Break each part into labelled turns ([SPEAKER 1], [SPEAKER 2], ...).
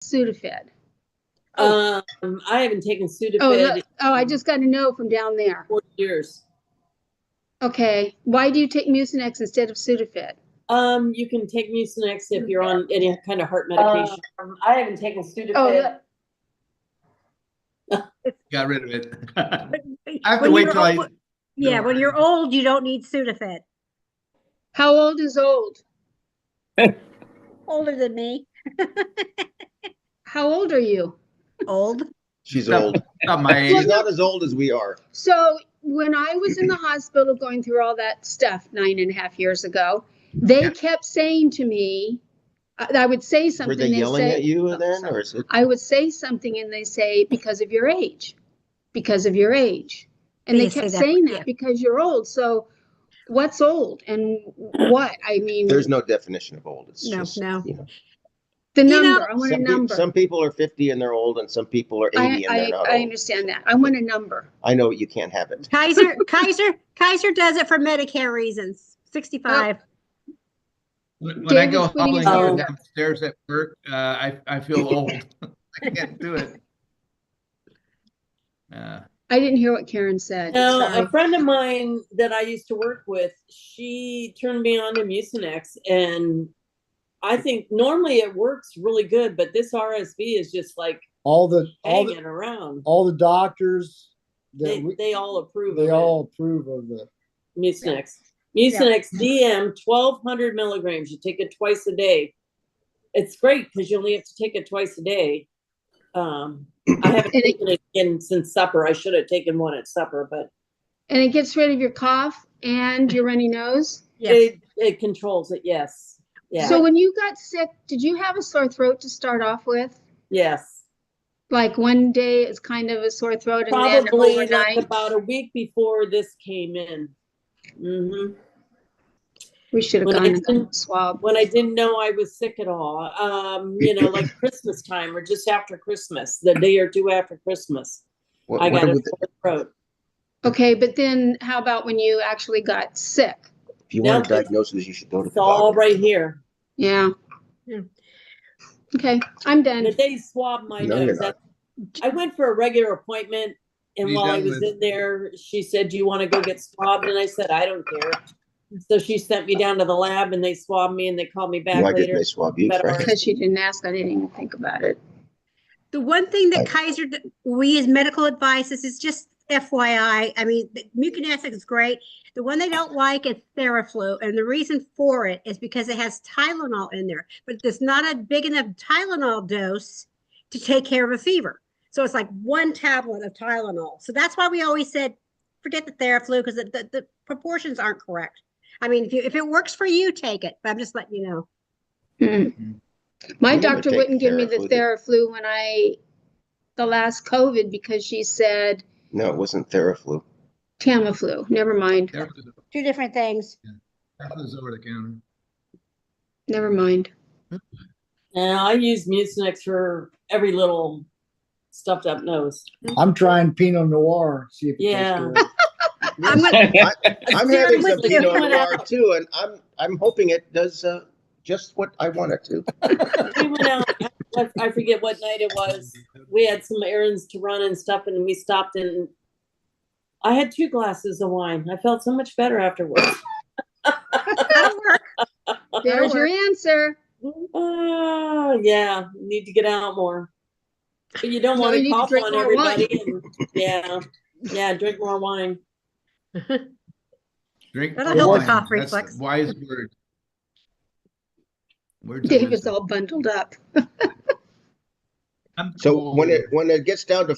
[SPEAKER 1] Sudafed?
[SPEAKER 2] I haven't taken Sudafed in
[SPEAKER 1] I just got to know from down there.
[SPEAKER 2] 4 years.
[SPEAKER 1] Okay. Why do you take Mucinex instead of Sudafed?
[SPEAKER 2] You can take Mucinex if you're on any kind of heart medication. I haven't taken Sudafed.
[SPEAKER 3] Got rid of it. I have to wait till I.
[SPEAKER 4] Yeah, when you're old, you don't need Sudafed.
[SPEAKER 1] How old is old?
[SPEAKER 4] Older than me.
[SPEAKER 1] How old are you?
[SPEAKER 4] Old.
[SPEAKER 5] She's old.
[SPEAKER 3] Not my age.
[SPEAKER 5] She's not as old as we are.
[SPEAKER 1] So when I was in the hospital going through all that stuff 9.5 years ago, they kept saying to me, I would say something.
[SPEAKER 5] Were they yelling at you then, or is it?
[SPEAKER 1] I would say something and they say, because of your age, because of your age. And they kept saying that because you're old. So what's old and what? I mean,
[SPEAKER 5] there's no definition of old. It's
[SPEAKER 4] no.
[SPEAKER 5] you know.
[SPEAKER 1] The number. I want a number.
[SPEAKER 5] Some people are 50 and they're old, and some people are 80 and they're not old.
[SPEAKER 1] I understand that. I want a number.
[SPEAKER 5] I know you can't have it.
[SPEAKER 4] Kaiser does it for Medicare reasons. 65.
[SPEAKER 3] When I go hobbling downstairs at work, I feel old. I can't do it.
[SPEAKER 1] I didn't hear what Karen said.
[SPEAKER 2] No, a friend of mine that I used to work with, she turned me on to Mucinex, and I think normally it works really good, but this RSV is just like hanging around.
[SPEAKER 6] All the doctors,
[SPEAKER 2] they all approve.
[SPEAKER 6] They all approve of the
[SPEAKER 2] Mucinex. Mucinex DM 1,200 milligrams. You take it twice a day. It's great because you only have to take it twice a day. I haven't taken it in since supper. I should have taken one at supper, but.
[SPEAKER 1] And it gets rid of your cough and your runny nose?
[SPEAKER 2] Yes. It controls it, yes. Yeah.
[SPEAKER 1] So when you got sick, did you have a sore throat to start off with?
[SPEAKER 2] Yes.
[SPEAKER 1] Like one day it's kind of a sore throat and
[SPEAKER 2] probably
[SPEAKER 1] then overnight?
[SPEAKER 2] Like about a week before this came in. Mm-hmm.
[SPEAKER 1] We should have gone and gotten a swab.
[SPEAKER 2] When I didn't know I was sick at all. Like Christmas time or just after Christmas, the day or two after Christmas. I got a sore throat.
[SPEAKER 1] Okay, but then how about when you actually got sick?
[SPEAKER 5] If you want a diagnosis, you should go to the doctor.
[SPEAKER 2] It's all right here.
[SPEAKER 1] Yeah. Okay, I'm done.
[SPEAKER 2] The day swabbed my nose. I went for a regular appointment, and while I was in there, she said, "Do you want to go get swabbed?" And I said, "I don't care." So she sent me down to the lab, and they swabbed me, and they called me back later.
[SPEAKER 5] Did they swab you?
[SPEAKER 1] Because she didn't ask, I didn't even think about it.
[SPEAKER 4] The one thing that Kaiser, we as medical advice, this is just FYI. I mean, Mucinex is great. The one they don't like is Theraflu, and the reason for it is because it has Tylenol in there, but there's not a big enough Tylenol dose to take care of a fever. So it's like one tablet of Tylenol. So that's why we always said, forget the Theraflu, because the proportions aren't correct. I mean, if it works for you, take it. But I'm just letting you know.
[SPEAKER 1] Mm-hmm. My doctor wouldn't give me the Theraflu the last COVID, because she said.
[SPEAKER 5] No, it wasn't Theraflu.
[SPEAKER 1] Tamiflu. Never mind.
[SPEAKER 4] Two different things.
[SPEAKER 3] Tamiflu's over the counter.
[SPEAKER 1] Never mind.
[SPEAKER 2] Yeah, I use Mucinex for every little stuffed up nose.
[SPEAKER 6] I'm trying Pinot Noir. See if
[SPEAKER 5] I'm having some Pinot Noir too, and I'm hoping it does just what I want it to.
[SPEAKER 2] We went out. I forget what night it was. We had some errands to run and stuff, and we stopped, and I had 2 glasses of wine. I felt so much better afterwards.
[SPEAKER 4] That'll work.
[SPEAKER 1] There's your answer.
[SPEAKER 2] Yeah, need to get out more. But you don't want to cough on everybody. And, drink more wine.
[SPEAKER 3] Drink
[SPEAKER 4] That'll help the cough reflex.
[SPEAKER 3] Wise word.
[SPEAKER 1] David's all bundled up.
[SPEAKER 5] So when it gets down to,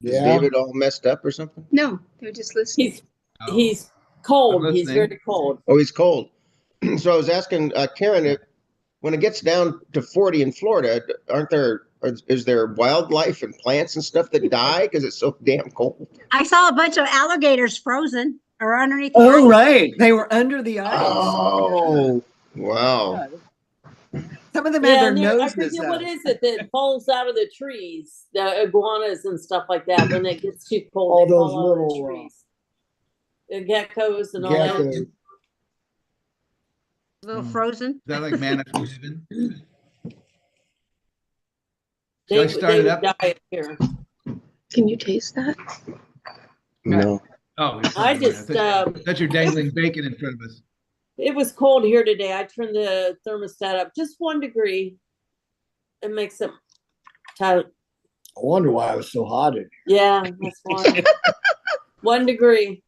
[SPEAKER 5] is David all messed up or something?
[SPEAKER 1] No, they're just listening.
[SPEAKER 2] He's cold. He's very cold.
[SPEAKER 5] Oh, he's cold. So I was asking Karen, when it gets down to 40 in Florida, is there wildlife and plants and stuff that die because it's so damn cold?
[SPEAKER 4] I saw a bunch of alligators frozen or underneath the
[SPEAKER 7] ice.
[SPEAKER 4] Right.
[SPEAKER 7] They were under the ice.
[SPEAKER 5] Oh, wow.
[SPEAKER 7] Some of them had their noses
[SPEAKER 2] I forget what is it that falls out of the trees, the iguanas and stuff like that. When it gets too cold,
[SPEAKER 6] all
[SPEAKER 2] they
[SPEAKER 6] those
[SPEAKER 2] fall out of the
[SPEAKER 6] little
[SPEAKER 2] trees. The geckos and all that.
[SPEAKER 4] little frozen.
[SPEAKER 3] Is that like manna from heaven?
[SPEAKER 2] They,
[SPEAKER 3] Shall I start
[SPEAKER 2] they
[SPEAKER 3] it up?
[SPEAKER 2] die here.
[SPEAKER 1] Can you taste that?
[SPEAKER 5] No.
[SPEAKER 3] Oh, you're
[SPEAKER 2] I
[SPEAKER 3] probably right.
[SPEAKER 2] just,
[SPEAKER 3] thought you're dangling bacon in front of us.
[SPEAKER 2] it was cold here today. I turned the thermostat up just 1 degree. It makes it tight.
[SPEAKER 6] I wonder why it was so hot in
[SPEAKER 2] Yeah, that's why. 1 degree.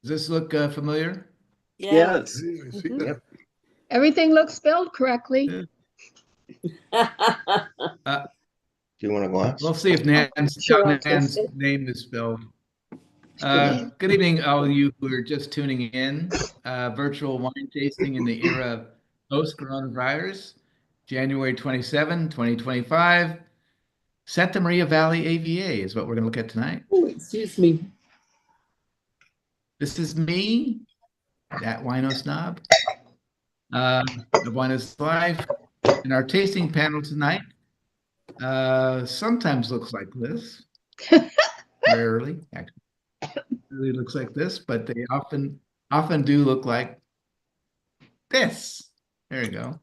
[SPEAKER 3] Does this look familiar?
[SPEAKER 2] Yeah.
[SPEAKER 8] Yes.
[SPEAKER 9] I see
[SPEAKER 1] Mhm.
[SPEAKER 9] that.
[SPEAKER 1] Everything looks spelled correctly.
[SPEAKER 3] Yeah.
[SPEAKER 5] Do you want a glass?
[SPEAKER 3] We'll see if Nan's
[SPEAKER 1] Sure, I'll taste it.
[SPEAKER 3] name is spelled. Good evening, all you who are just tuning in. Virtual wine tasting in the era of post-coronavirus, January 27, 2025. Santa Maria Valley AVA is what we're going to look at tonight.
[SPEAKER 2] Oh, excuse me.
[SPEAKER 3] This is me, that wino snob, the Wino's Life. And our tasting panel tonight sometimes looks like this. Rarely, actually. Really looks like this, but they often do look like this. There you go.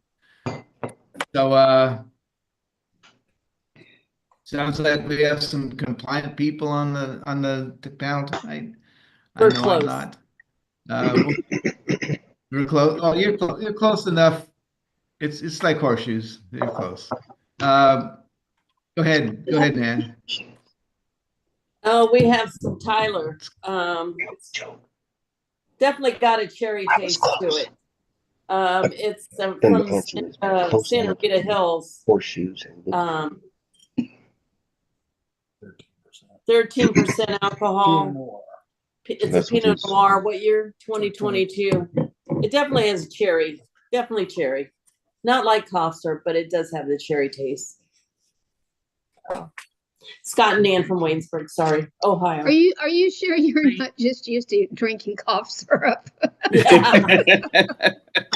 [SPEAKER 3] So sounds like we have some compliant people on the panel tonight.
[SPEAKER 2] We're
[SPEAKER 3] I know
[SPEAKER 2] close.
[SPEAKER 3] I'm not. We're close. Oh, you're close enough. It's like horseshoes. You're close. Go ahead, Nan.
[SPEAKER 2] Oh, we have some Tyler. Definitely got a cherry taste to it. It's from Santa Rita Hills.
[SPEAKER 5] Horseshoes.
[SPEAKER 2] 13% alcohol. It's
[SPEAKER 5] That's
[SPEAKER 2] a Pinot
[SPEAKER 5] what
[SPEAKER 2] Noir. What year? 2022. It definitely has cherry. Definitely cherry. Not like cough syrup, but it does have the cherry taste. Scott and Nan from Waynesburg. Sorry, Ohio.
[SPEAKER 1] Are you sure you're not just used to drinking cough syrup?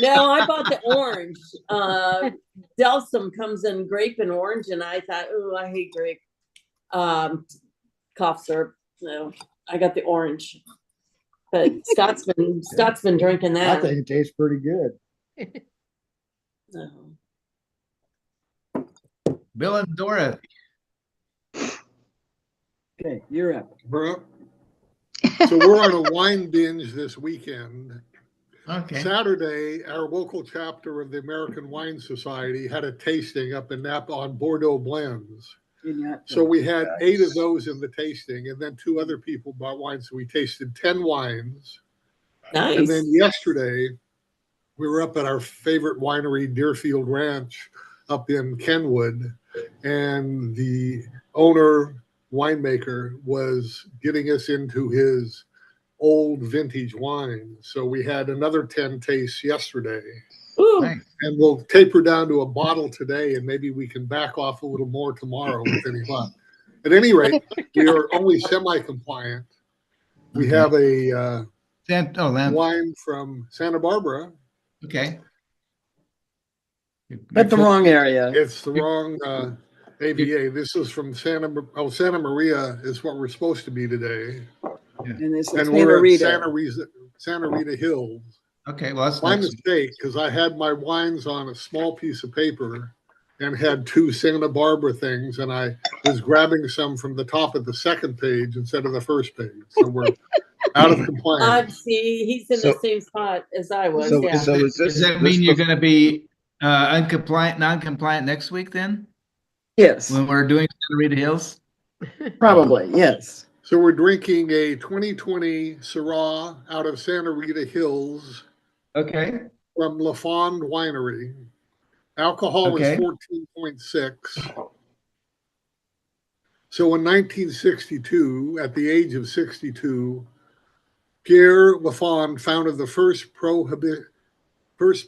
[SPEAKER 2] No, I bought the orange. Delsum comes in grape and orange, and I thought, oh, I hate grape. Cough syrup. No, I got the orange. But Scott's been drinking that.
[SPEAKER 6] I think it tastes pretty good.
[SPEAKER 3] Bill and Dora.
[SPEAKER 8] Okay, you're up.
[SPEAKER 9] We're up. So we're on a wine binge this weekend.
[SPEAKER 3] Okay.
[SPEAKER 9] Saturday, our local chapter of the American Wine Society had a tasting up in Napa on Bordeaux blends. So we had 8 of those in the tasting, and then 2 other people bought wine. So we tasted 10 wines.
[SPEAKER 2] Nice.
[SPEAKER 9] And then yesterday, we were up at our favorite winery, Deerfield Ranch, up in Kenwood, and the owner, winemaker, was getting us into his old vintage wine. So we had another 10 tastes yesterday.
[SPEAKER 2] Ooh.
[SPEAKER 3] Nice.
[SPEAKER 9] And we'll taper down to a bottle today, and maybe we can back off a little more tomorrow with any luck. At any rate, we are only semi-compliant. We have a wine from Santa Barbara.
[SPEAKER 3] Okay.
[SPEAKER 8] At the wrong area.
[SPEAKER 9] It's the wrong AVA. This is from Santa Maria is what we're supposed to be today.
[SPEAKER 8] And this is
[SPEAKER 9] And
[SPEAKER 8] Santa
[SPEAKER 9] we're at
[SPEAKER 8] Rita.
[SPEAKER 9] Santa Rita Hills.
[SPEAKER 3] Okay, well, that's
[SPEAKER 9] My
[SPEAKER 3] nice.
[SPEAKER 9] mistake, because I had my wines on a small piece of paper and had 2 Santa Barbara things, and I was grabbing some from the top of the second page instead of the first page. So we're out of compliance.
[SPEAKER 2] See, he's in the same spot as I was.
[SPEAKER 5] So,
[SPEAKER 2] Yeah.
[SPEAKER 5] so
[SPEAKER 3] Does that mean you're going to be non-compliant next week then?
[SPEAKER 8] Yes,
[SPEAKER 3] When we're doing Santa Rita Hills?
[SPEAKER 8] probably, yes.
[SPEAKER 9] So we're drinking a 2020 Syrah out of Santa Rita Hills
[SPEAKER 3] Okay.
[SPEAKER 9] from La Fond Winery. Alcohol is 14.6. So in 1962, at the age of 62, Pierre Lafond founded the first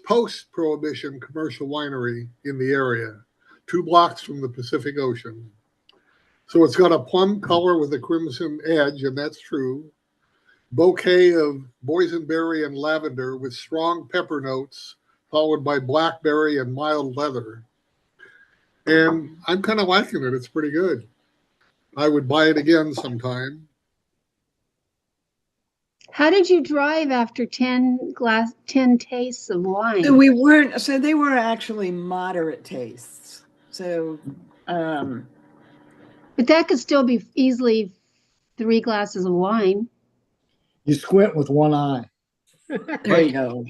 [SPEAKER 9] post-prohibition commercial winery in the area, 2 blocks from the Pacific Ocean. So it's got a plum color with a crimson edge, and that's true. Bouquet of boysenberry and lavender with strong pepper notes, followed by blackberry and mild leather. And I'm kind of liking it. It's pretty good. I would buy it again sometime.
[SPEAKER 1] How did you drive after 10 tastes of wine?
[SPEAKER 7] So they were actually moderate tastes. So,
[SPEAKER 1] But that could still be easily 3 glasses of wine.
[SPEAKER 6] You squint with one eye.
[SPEAKER 7] there you go.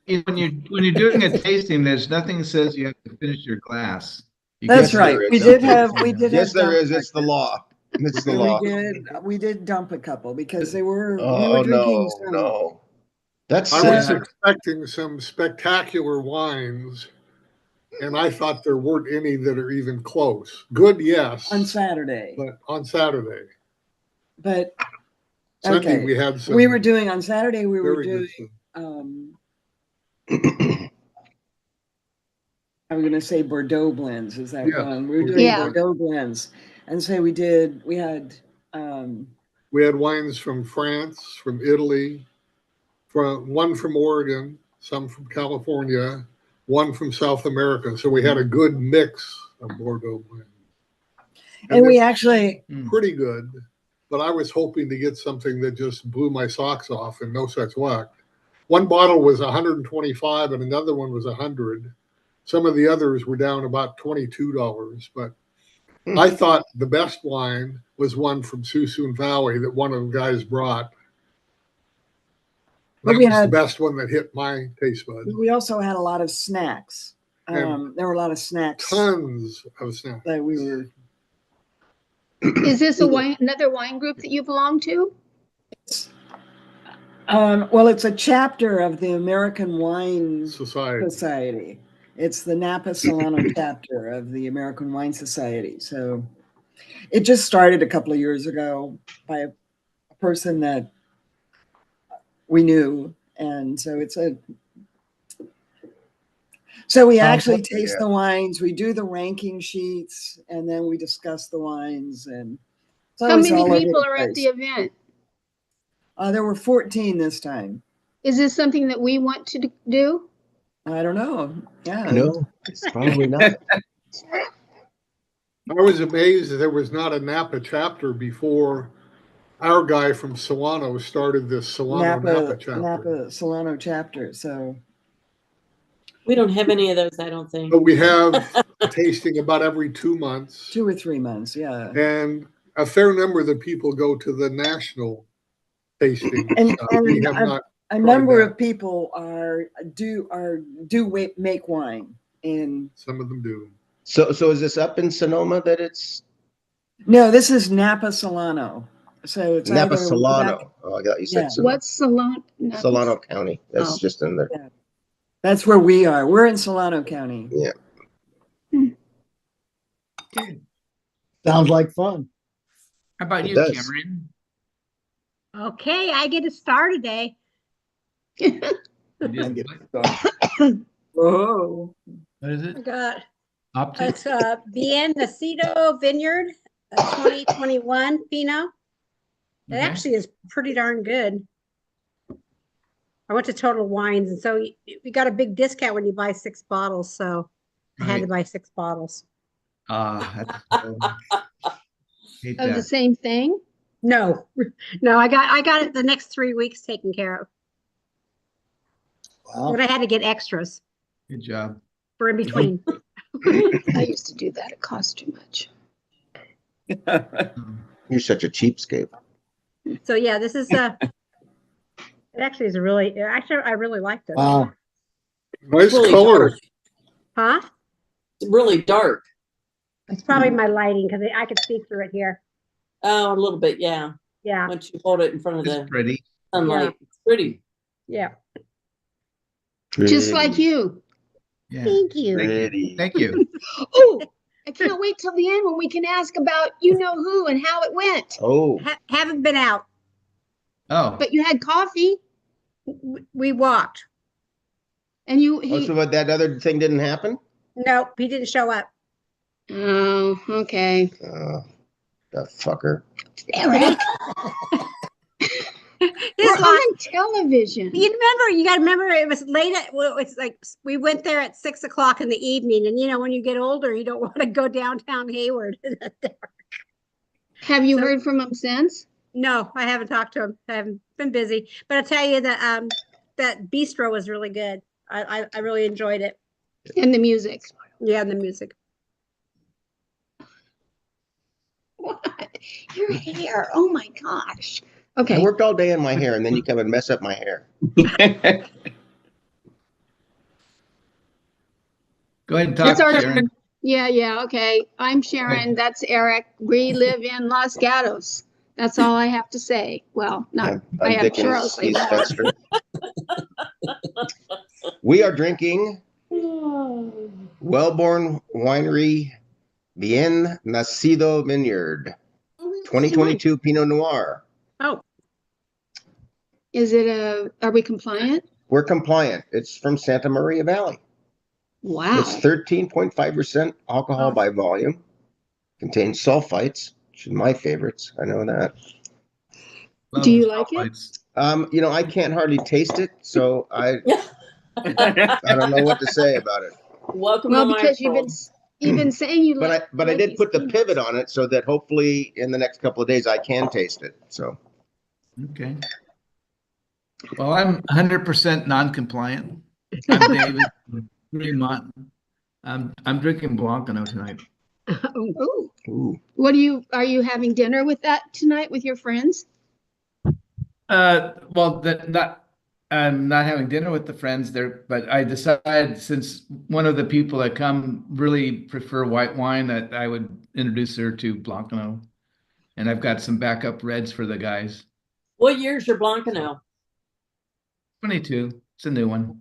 [SPEAKER 3] When you're doing a tasting, there's nothing that says you have to finish your glass. You
[SPEAKER 7] That's
[SPEAKER 3] can-
[SPEAKER 7] right.
[SPEAKER 5] there
[SPEAKER 7] We
[SPEAKER 5] is.
[SPEAKER 7] did have
[SPEAKER 5] Yes, there
[SPEAKER 7] dump
[SPEAKER 5] is. It's the law. It's the
[SPEAKER 7] and
[SPEAKER 5] law.
[SPEAKER 7] we did dump a couple because we were
[SPEAKER 5] Oh,
[SPEAKER 7] drinking
[SPEAKER 5] no,
[SPEAKER 7] some.
[SPEAKER 5] no. That's
[SPEAKER 9] I was
[SPEAKER 5] sad.
[SPEAKER 9] expecting some spectacular wines, and I thought there weren't any that are even close. Good, yes,
[SPEAKER 7] on Saturday.
[SPEAKER 9] but on Saturday.
[SPEAKER 7] But
[SPEAKER 9] Sunday
[SPEAKER 7] okay.
[SPEAKER 9] we had some.
[SPEAKER 7] We were doing on Saturday. We were
[SPEAKER 9] very good
[SPEAKER 7] doing.
[SPEAKER 9] stuff.
[SPEAKER 7] I'm going to say Bordeaux blends. Is that
[SPEAKER 9] Yeah.
[SPEAKER 7] one? We were doing
[SPEAKER 1] Yeah.
[SPEAKER 7] Bordeaux blends, and so we had.
[SPEAKER 9] We had wines from France, from Italy, one from Oregon, some from California, one from South America. So we had a good mix of Bordeaux blends.
[SPEAKER 7] And we
[SPEAKER 9] they're
[SPEAKER 7] actually
[SPEAKER 9] pretty good, but I was hoping to get something that just blew my socks off, and no such luck. One bottle was 125 and another one was 100. Some of the others were down about $22, but I thought the best wine was one from Suisun Valley that one of the guys brought. That was the best one that hit my taste bud.
[SPEAKER 7] we also had a lot of snacks.
[SPEAKER 9] And
[SPEAKER 7] there were a lot of snacks
[SPEAKER 9] Tons of snacks.
[SPEAKER 7] that we were.
[SPEAKER 1] Is this another wine group that you belong to?
[SPEAKER 7] Well, it's a chapter of the American Wine
[SPEAKER 9] Society.
[SPEAKER 7] It's the Napa Solano chapter of the American Wine Society. So it just started a couple of years ago by a person that we knew. And so so we actually taste the wines, we do the ranking sheets, and then we discuss the wines. And
[SPEAKER 1] How many people are at the event?
[SPEAKER 7] There were 14 this time.
[SPEAKER 1] Is this something that we want to do?
[SPEAKER 7] I don't know. Yeah.
[SPEAKER 5] No, it's probably not.
[SPEAKER 9] I was amazed that there was not a Napa chapter before our guy from Solano started this Solano Napa chapter.
[SPEAKER 7] Napa Solano chapter. So
[SPEAKER 2] we don't have any of those, I don't think.
[SPEAKER 9] But we have tasting about every 2 months.
[SPEAKER 7] 2 or 3 months, yeah.
[SPEAKER 9] And a fair number of the people go to the national tasting.
[SPEAKER 7] And
[SPEAKER 9] we have not.
[SPEAKER 7] A number of people do make wine, and
[SPEAKER 9] some of them do.
[SPEAKER 5] So is this up in Sonoma that it's?
[SPEAKER 7] No, this is Napa Solano. So it's
[SPEAKER 5] Napa Solano. Oh, I got you said Sonoma.
[SPEAKER 1] What's Solano?
[SPEAKER 5] Solano County. That's just in there.
[SPEAKER 7] Yeah. That's where we are. We're in Solano County.
[SPEAKER 5] Yeah.
[SPEAKER 6] Sounds like fun.
[SPEAKER 3] How about you,
[SPEAKER 5] does.
[SPEAKER 3] Cameron?
[SPEAKER 4] Okay, I get a star today.
[SPEAKER 3] You did what?
[SPEAKER 7] Whoa.
[SPEAKER 3] What is
[SPEAKER 4] I
[SPEAKER 3] it?
[SPEAKER 4] got
[SPEAKER 3] Optic?
[SPEAKER 4] it's Bien Nacido Vineyard, 2021 Pinot. It
[SPEAKER 3] Okay.
[SPEAKER 4] actually is pretty darn good. I went to Total Wines, and so we got a big discount when you buy 6 bottles. So I had to
[SPEAKER 3] Right.
[SPEAKER 4] buy 6 bottles.
[SPEAKER 3] That's hate
[SPEAKER 1] Of the
[SPEAKER 3] that.
[SPEAKER 1] same thing?
[SPEAKER 4] No, no, I got it the next 3 weeks taken care of.
[SPEAKER 6] Wow.
[SPEAKER 4] But I had to get extras
[SPEAKER 3] Good job.
[SPEAKER 4] for in between.
[SPEAKER 1] I used to do that. It cost too much.
[SPEAKER 5] You're such a cheapskate.
[SPEAKER 4] So yeah, this is it actually is a really actually I really liked it.
[SPEAKER 6] Wow.
[SPEAKER 9] Nice
[SPEAKER 2] Really
[SPEAKER 9] color.
[SPEAKER 2] dark.
[SPEAKER 4] Huh?
[SPEAKER 2] It's really dark.
[SPEAKER 4] It's probably my lighting because I could see through it here.
[SPEAKER 2] Oh, a little bit, yeah.
[SPEAKER 4] Yeah,
[SPEAKER 2] Once you hold it in front of
[SPEAKER 3] It's
[SPEAKER 2] the
[SPEAKER 3] pretty.
[SPEAKER 2] sunlight, it's pretty.
[SPEAKER 4] yeah.
[SPEAKER 1] Just like you.
[SPEAKER 3] Yeah.
[SPEAKER 4] Thank you.
[SPEAKER 5] Pretty.
[SPEAKER 3] Thank you.
[SPEAKER 1] Oh, I can't wait till the end when we can ask about you know who and how it went.
[SPEAKER 5] Oh,
[SPEAKER 4] Haven't been out,
[SPEAKER 3] Oh,
[SPEAKER 1] But you had coffee
[SPEAKER 4] we walked.
[SPEAKER 1] and
[SPEAKER 5] so what, that other thing didn't happen?
[SPEAKER 4] Nope, he didn't show up.
[SPEAKER 1] Oh, okay.
[SPEAKER 5] The fucker.
[SPEAKER 1] Eric, we're
[SPEAKER 4] This line,
[SPEAKER 1] on television.
[SPEAKER 4] you got to remember it was late well, it's like we went there at 6 o'clock in the evening, and you know when you get older you don't want to go downtown Hayward.
[SPEAKER 1] Have you heard from him since?
[SPEAKER 4] No, I haven't talked to him. I haven't been busy. But I'll tell you that that bistro was really good. I really enjoyed it.
[SPEAKER 1] And the music.
[SPEAKER 4] Yeah, and the music.
[SPEAKER 1] What? Your hair. Oh my gosh.
[SPEAKER 5] I
[SPEAKER 1] Okay.
[SPEAKER 5] worked all day in my hair, and then you come and mess up my hair.
[SPEAKER 3] Go ahead and talk,
[SPEAKER 1] It's our
[SPEAKER 3] Sharon.
[SPEAKER 1] turn. Yeah, okay. I'm Sharon. That's Eric. We live in Los Gatos. That's all I have to say. Well, not, I
[SPEAKER 5] I'm
[SPEAKER 1] have
[SPEAKER 5] Dickens.
[SPEAKER 1] churros.
[SPEAKER 5] He's Fester. We are drinking Wellborn Winery Bien Nacido Vineyard 2022 Pinot Noir.
[SPEAKER 4] Oh,
[SPEAKER 1] Are we compliant?
[SPEAKER 5] We're compliant. It's from Santa Maria Valley.
[SPEAKER 1] Wow.
[SPEAKER 5] It's 13.5% alcohol by volume. Contains sulfites, which is my favorites. I know that.
[SPEAKER 1] Do you like it?
[SPEAKER 5] I can't hardly taste it, so I don't know what to say about it.
[SPEAKER 2] Welcome
[SPEAKER 1] Well,
[SPEAKER 2] to my
[SPEAKER 1] because
[SPEAKER 2] world.
[SPEAKER 1] you've been saying you like.
[SPEAKER 5] But I did put the pivot on it so that hopefully in the next couple of days I can taste it. So
[SPEAKER 3] Okay. Well, I'm 100% non-compliant. I'm David Fremont. I'm drinking Blancano tonight.
[SPEAKER 1] Oh.
[SPEAKER 5] ooh.
[SPEAKER 1] Are you having dinner with that tonight with your friends?
[SPEAKER 3] Well, I'm not having dinner with the friends there, but I decided since one of the people that come really prefer white wine that I would introduce her to Blancano. And I've got some backup reds for the guys.
[SPEAKER 2] What year's your Blancano?
[SPEAKER 3] 22. It's a new one.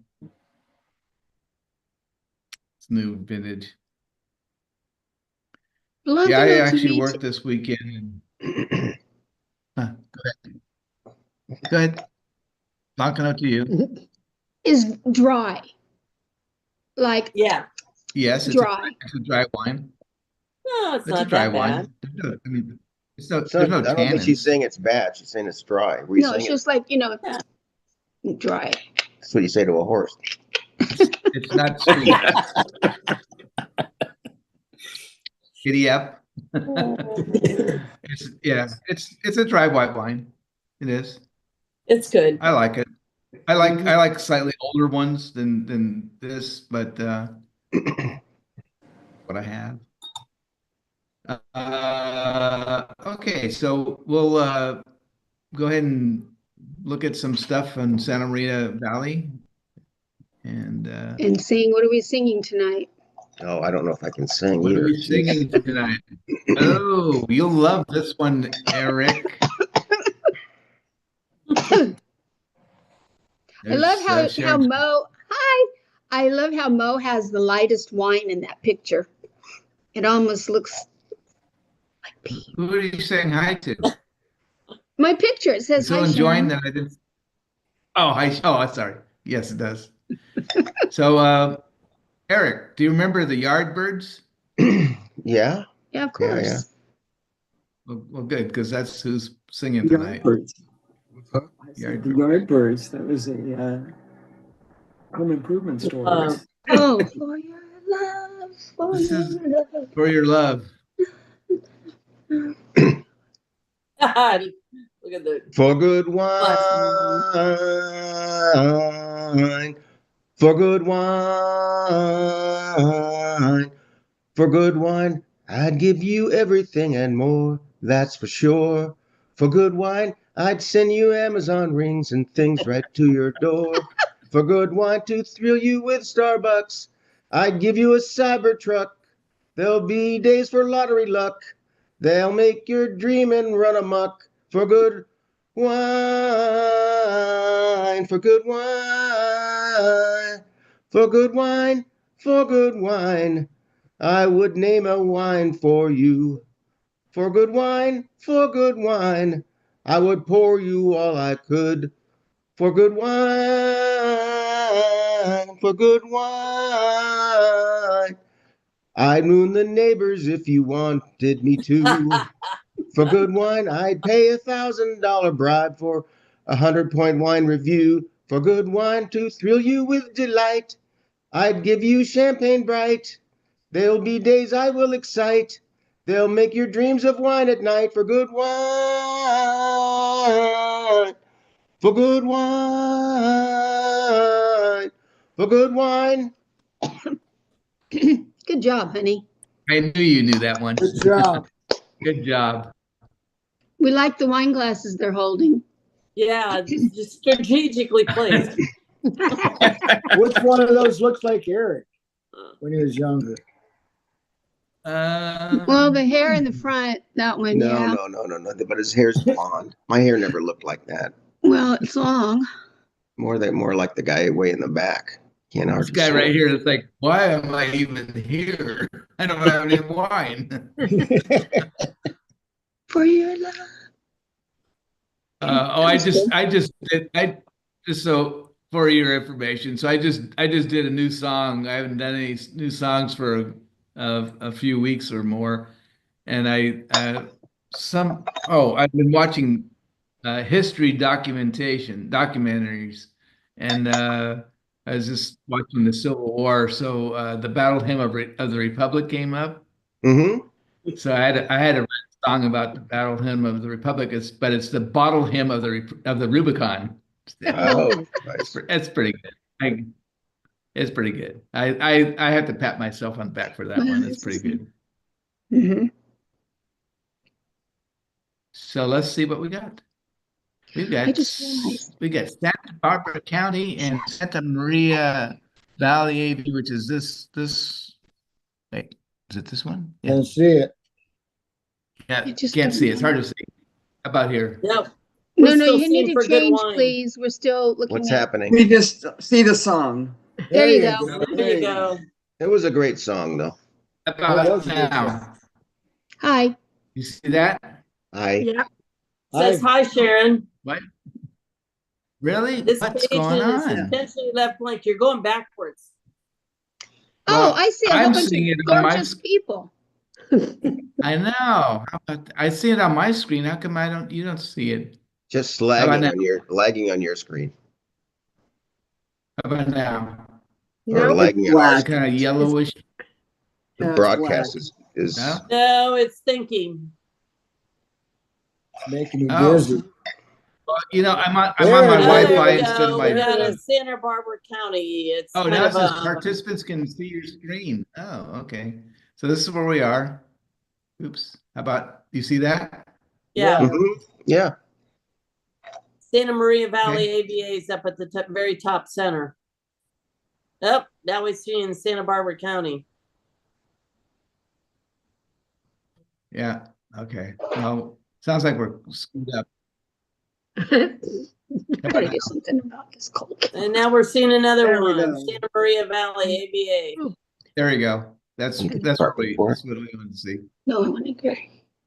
[SPEAKER 3] It's new vintage.
[SPEAKER 1] Blancano
[SPEAKER 3] Yeah, I
[SPEAKER 1] to
[SPEAKER 3] actually
[SPEAKER 1] me
[SPEAKER 3] worked this weekend. And, Go ahead. Blancano to you.
[SPEAKER 1] is dry. Like
[SPEAKER 2] Yeah.
[SPEAKER 3] Yes, it's
[SPEAKER 1] dry.
[SPEAKER 3] it's a dry wine.
[SPEAKER 2] No, it's
[SPEAKER 3] It's a
[SPEAKER 2] not
[SPEAKER 3] dry
[SPEAKER 2] that
[SPEAKER 3] wine.
[SPEAKER 2] bad.
[SPEAKER 3] I mean, there's no
[SPEAKER 5] I don't think
[SPEAKER 3] tannins.
[SPEAKER 5] she's saying it's bad. She's saying it's dry. Were you
[SPEAKER 1] No,
[SPEAKER 5] saying
[SPEAKER 1] it's
[SPEAKER 5] it?
[SPEAKER 1] just like,
[SPEAKER 2] Yeah.
[SPEAKER 1] dry.
[SPEAKER 5] That's what you say to a horse.
[SPEAKER 3] It's not sweet. Giddy up. It's a dry white wine. It is.
[SPEAKER 2] It's good.
[SPEAKER 3] I like it. I like slightly older ones than this, but what I have. Okay, so we'll go ahead and look at some stuff on Santa Maria Valley. And
[SPEAKER 1] sing. What are we singing tonight?
[SPEAKER 5] Oh, I don't know if I can sing
[SPEAKER 3] what
[SPEAKER 5] either.
[SPEAKER 3] are we singing tonight? Oh, you'll love this one, Eric.
[SPEAKER 1] I love how
[SPEAKER 3] Sharon.
[SPEAKER 1] Mo. Hi. I love how Mo has the lightest wine in that picture. It almost looks like pee.
[SPEAKER 3] Who are you saying hi to?
[SPEAKER 1] My picture. It says
[SPEAKER 3] Still
[SPEAKER 1] hi,
[SPEAKER 3] enjoying
[SPEAKER 1] Sharon.
[SPEAKER 3] that I didn't. Oh, hi. Oh, I'm sorry. Yes, it does. So, Eric, do you remember the Yardbirds?
[SPEAKER 5] Yeah.
[SPEAKER 1] Yeah, of course.
[SPEAKER 5] Yeah.
[SPEAKER 3] Well, good, because that's who's singing tonight.
[SPEAKER 7] Yardbirds.
[SPEAKER 9] What's that?
[SPEAKER 7] I said the Yardbirds. That was a home improvement store.
[SPEAKER 1] Oh, for your love, for
[SPEAKER 3] This
[SPEAKER 1] your
[SPEAKER 3] is
[SPEAKER 1] love.
[SPEAKER 3] For Your Love.
[SPEAKER 2] Look at the
[SPEAKER 5] For good wine, for good wine, for good wine, I'd give you everything and more, that's for sure. For good wine, I'd send you Amazon rings and things right to your door. For good wine to thrill you with Starbucks, I'd give you a Cybertruck. There'll be days for lottery luck. They'll make your dreaming run amok. For good wine, for good wine, for good wine, for good wine. I would name a wine for you. For good wine, for good wine. I would pour you all I could. For good wine, for good wine. I'd moon the neighbors if you wanted me to. For good wine, I'd pay $1,000 bribe for 100-point wine review. For good wine to thrill you with delight, I'd give you champagne bright. There'll be days I will excite. They'll make your dreams of wine at night for good wine. For good wine. For good wine.
[SPEAKER 1] Good job, honey.
[SPEAKER 3] I knew you knew that one.
[SPEAKER 6] Good job.
[SPEAKER 3] Good job.
[SPEAKER 1] We like the wine glasses they're holding.
[SPEAKER 2] Yeah, just strategically placed.
[SPEAKER 6] Which one of those looks like Eric when he was younger?
[SPEAKER 1] Well, the hair in the front, that one,
[SPEAKER 5] No,
[SPEAKER 1] yeah.
[SPEAKER 5] no. But his hair's blonde. My hair never looked like that.
[SPEAKER 1] Well, it's long.
[SPEAKER 5] More like the guy way in the back. Can't
[SPEAKER 3] This
[SPEAKER 5] hardly
[SPEAKER 3] guy
[SPEAKER 5] see
[SPEAKER 3] right
[SPEAKER 5] him.
[SPEAKER 3] here is like, why am I even here? I don't have any wine.
[SPEAKER 1] For your love.
[SPEAKER 3] So for your information, so I just did a new song. I haven't done any new songs for a few weeks or more, and I've been watching history documentaries, and I was just watching the Civil War. So the Battle Hymn of the Republic came up.
[SPEAKER 5] Mm-hmm.
[SPEAKER 3] So I had to write a song about the Battle Hymn of the Republic, but it's the Bottle Hymn of the Rubicon.
[SPEAKER 5] Oh, nice.
[SPEAKER 3] It's pretty good. It's pretty good. I have to pat myself on the back for that one. It's pretty good.
[SPEAKER 1] Mm-hmm.
[SPEAKER 3] So let's see what we got. We got Santa Barbara County and Santa Maria Valley AV, which is this. Wait, is it this one? Yeah.
[SPEAKER 6] Don't see it.
[SPEAKER 3] Yeah, can't see it. It's hard to see. How about here?
[SPEAKER 2] Yep.
[SPEAKER 1] No, you need to change, please. We're still looking
[SPEAKER 5] What's
[SPEAKER 1] at
[SPEAKER 5] happening?
[SPEAKER 7] We just see the song.
[SPEAKER 1] There you go.
[SPEAKER 2] There you go.
[SPEAKER 5] It was a great song, though.
[SPEAKER 3] How about now?
[SPEAKER 1] Hi.
[SPEAKER 3] You see that?
[SPEAKER 4] Yeah.
[SPEAKER 2] Says hi, Sharon.
[SPEAKER 3] What? Really?
[SPEAKER 2] This
[SPEAKER 3] What's
[SPEAKER 2] page
[SPEAKER 3] going
[SPEAKER 2] is
[SPEAKER 3] on?
[SPEAKER 2] intentionally left blank. You're going backwards.
[SPEAKER 1] Oh,
[SPEAKER 3] Well,
[SPEAKER 1] I see a whole
[SPEAKER 3] I'm
[SPEAKER 1] bunch
[SPEAKER 3] seeing
[SPEAKER 1] of
[SPEAKER 3] it on my
[SPEAKER 1] gorgeous people.
[SPEAKER 3] I know. How about I see it on my screen. How come you don't see it?
[SPEAKER 5] Just
[SPEAKER 3] How about
[SPEAKER 5] lagging on your screen.
[SPEAKER 3] How about now?
[SPEAKER 5] Or
[SPEAKER 4] No.
[SPEAKER 5] lagging on
[SPEAKER 7] Black.
[SPEAKER 5] ours.
[SPEAKER 3] Kind of yellowish.
[SPEAKER 5] The
[SPEAKER 7] That's
[SPEAKER 5] broadcast
[SPEAKER 7] black.
[SPEAKER 5] is
[SPEAKER 3] No?
[SPEAKER 2] No, it's thinking.
[SPEAKER 6] It's making me
[SPEAKER 3] Oh.
[SPEAKER 6] dizzy.
[SPEAKER 3] Well, I'm on
[SPEAKER 6] There
[SPEAKER 3] my
[SPEAKER 6] we go.
[SPEAKER 3] Wi-Fi
[SPEAKER 2] There we
[SPEAKER 3] instead of
[SPEAKER 2] go.
[SPEAKER 3] my.
[SPEAKER 2] We're down in Santa Barbara County. It's
[SPEAKER 3] Oh,
[SPEAKER 2] kind
[SPEAKER 3] now it
[SPEAKER 2] of
[SPEAKER 3] says
[SPEAKER 2] a
[SPEAKER 3] participants can see your screen. Oh, okay. So this is where we are. Oops. How about you see that?
[SPEAKER 2] yeah.
[SPEAKER 5] Mhm. Yeah.
[SPEAKER 2] Santa Maria Valley AVA is up at the very top center. Oh, now we're seeing Santa Barbara County.
[SPEAKER 3] Yeah. Okay. Well, sounds like we're screwed up.
[SPEAKER 1] Gotta do something about this cold.
[SPEAKER 2] And now we're seeing another
[SPEAKER 7] There we
[SPEAKER 2] one.
[SPEAKER 7] go.
[SPEAKER 2] Santa Maria Valley AVA.
[SPEAKER 3] There we go. That's what we want to see.
[SPEAKER 1] No, I want to go.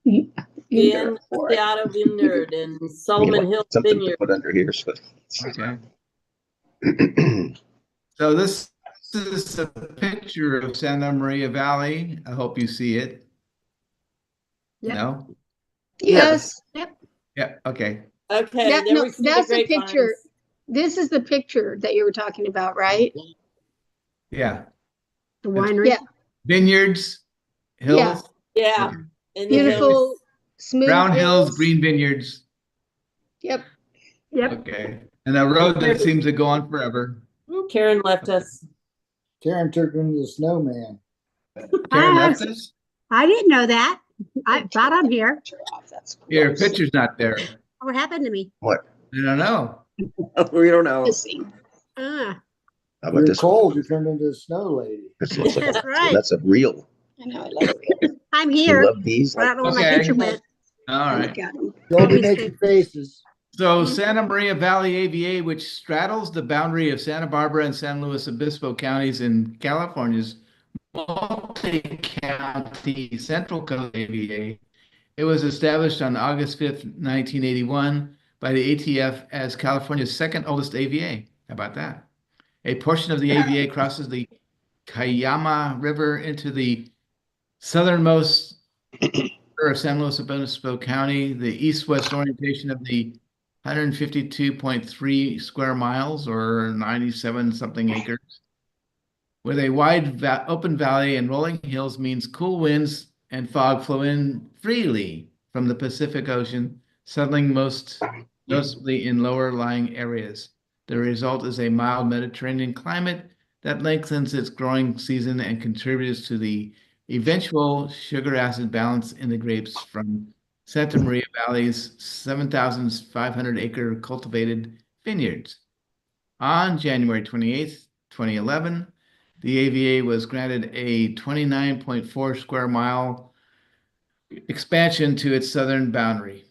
[SPEAKER 2] And the Auto Vineyard and Solomon Hill
[SPEAKER 5] Something to
[SPEAKER 2] Vineyard.
[SPEAKER 5] put under here. So.
[SPEAKER 3] Okay. So this is a picture of Santa Maria Valley. I hope you see it.
[SPEAKER 4] Yep.
[SPEAKER 3] No?
[SPEAKER 1] Yes. Yep.
[SPEAKER 3] Yeah. Okay.
[SPEAKER 2] Okay,
[SPEAKER 1] That-
[SPEAKER 2] there
[SPEAKER 1] no,
[SPEAKER 2] we see
[SPEAKER 1] that's
[SPEAKER 2] the
[SPEAKER 1] a picture.
[SPEAKER 2] grapevines.
[SPEAKER 1] This is the picture that you were talking about, right?
[SPEAKER 3] Yeah.
[SPEAKER 4] The winery.
[SPEAKER 1] Yeah.
[SPEAKER 3] Vineyards, hills,
[SPEAKER 2] Yeah.
[SPEAKER 3] Okay.
[SPEAKER 2] And the hills.
[SPEAKER 1] Beautiful, smooth
[SPEAKER 3] brown hills, green vineyards.
[SPEAKER 1] Yep.
[SPEAKER 4] Yep.
[SPEAKER 3] Okay. And a road that seems to go on forever.
[SPEAKER 2] Karen left us.
[SPEAKER 6] Karen turned into the snowman.
[SPEAKER 3] Karen
[SPEAKER 4] Hi.
[SPEAKER 3] left us?
[SPEAKER 4] I didn't know that. I thought I'm here.
[SPEAKER 3] Your picture's not there.
[SPEAKER 4] What happened to me?
[SPEAKER 5] What?
[SPEAKER 3] I don't know.
[SPEAKER 7] We don't know.
[SPEAKER 1] Missing.
[SPEAKER 4] Ah,
[SPEAKER 5] How about
[SPEAKER 6] You're
[SPEAKER 5] this?
[SPEAKER 6] cold. You turned into a snow lady.
[SPEAKER 5] This looks like
[SPEAKER 4] that's right.
[SPEAKER 5] that's a real.
[SPEAKER 1] I know, I love it.
[SPEAKER 4] I'm
[SPEAKER 5] You
[SPEAKER 4] here.
[SPEAKER 5] love these?
[SPEAKER 4] I don't know where my
[SPEAKER 3] Okay.
[SPEAKER 4] picture went.
[SPEAKER 3] All
[SPEAKER 1] I
[SPEAKER 3] right.
[SPEAKER 1] look at 'em.
[SPEAKER 6] Don't be making faces.
[SPEAKER 3] So Santa Maria Valley AVA, which straddles the boundary of Santa Barbara and San Luis Obispo counties in California's multi-county Central Coast AVA. It was established on August 5th, 1981 by the ATF as California's second oldest AVA. How about that? A portion of the AVA crosses the Cayama River into the southernmost of San Luis Obispo County, the east-west orientation of the 152.3 square miles or 97 something acres. With a wide open valley and rolling hills means cool winds and fog flow in freely from the Pacific Ocean, settling most noticeably in lower lying areas. The result is a mild Mediterranean climate that lengthens its growing season and contributes to the eventual sugar acid balance in the grapes from Santa Maria Valley's 7,500 acre cultivated vineyards. On January 28th, 2011, the AVA was granted a 29.4 square mile expansion to its southern boundary.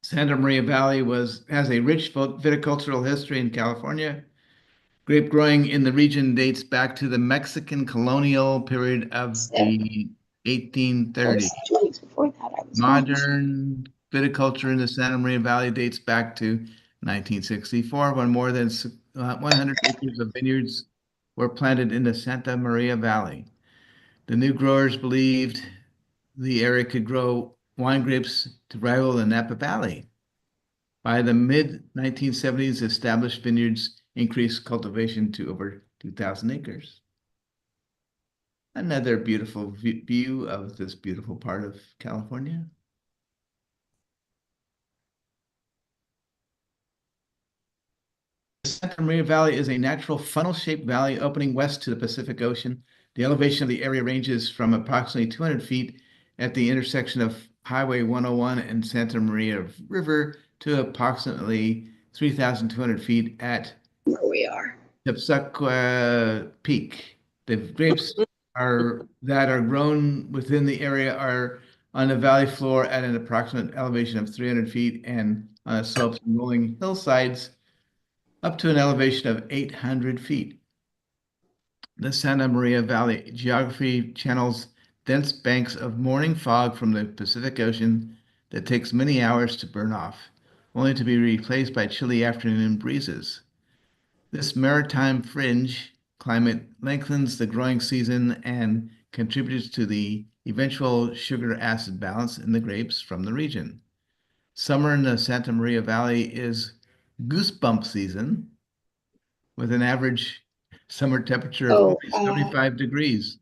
[SPEAKER 3] Santa Maria Valley has a rich viticultural history in California. Grape growing in the region dates back to the Mexican colonial period of the 1830s.
[SPEAKER 1] 2 weeks before that, I was
[SPEAKER 3] Modern viticulture in the Santa Maria Valley dates back to 1964, when more than 100 acres of vineyards were planted in the Santa Maria Valley. The new growers believed the area could grow wine grapes to rival the Napa Valley. By the mid-1970s, established vineyards increased cultivation to over 2,000 acres. Another beautiful view of this beautiful part of California. The Santa Maria Valley is a natural funnel-shaped valley opening west to the Pacific Ocean. The elevation of the area ranges from approximately 200 feet at the intersection of Highway 101 and Santa Maria River to approximately 3,200 feet at
[SPEAKER 1] where we are.
[SPEAKER 3] Tepsukwa Peak. The grapes that are grown within the area are on the valley floor at an approximate elevation of 300 feet and on slopes and rolling hillsides up to an elevation of 800 feet. The Santa Maria Valley geography channels dense banks of morning fog from the Pacific Ocean that takes many hours to burn off, only to be replaced by chilly afternoon breezes. This maritime fringe climate lengthens the growing season and contributes to the eventual sugar acid balance in the grapes from the region. Summer in the Santa Maria Valley is goosebump season, with an average summer temperature of only 75 degrees.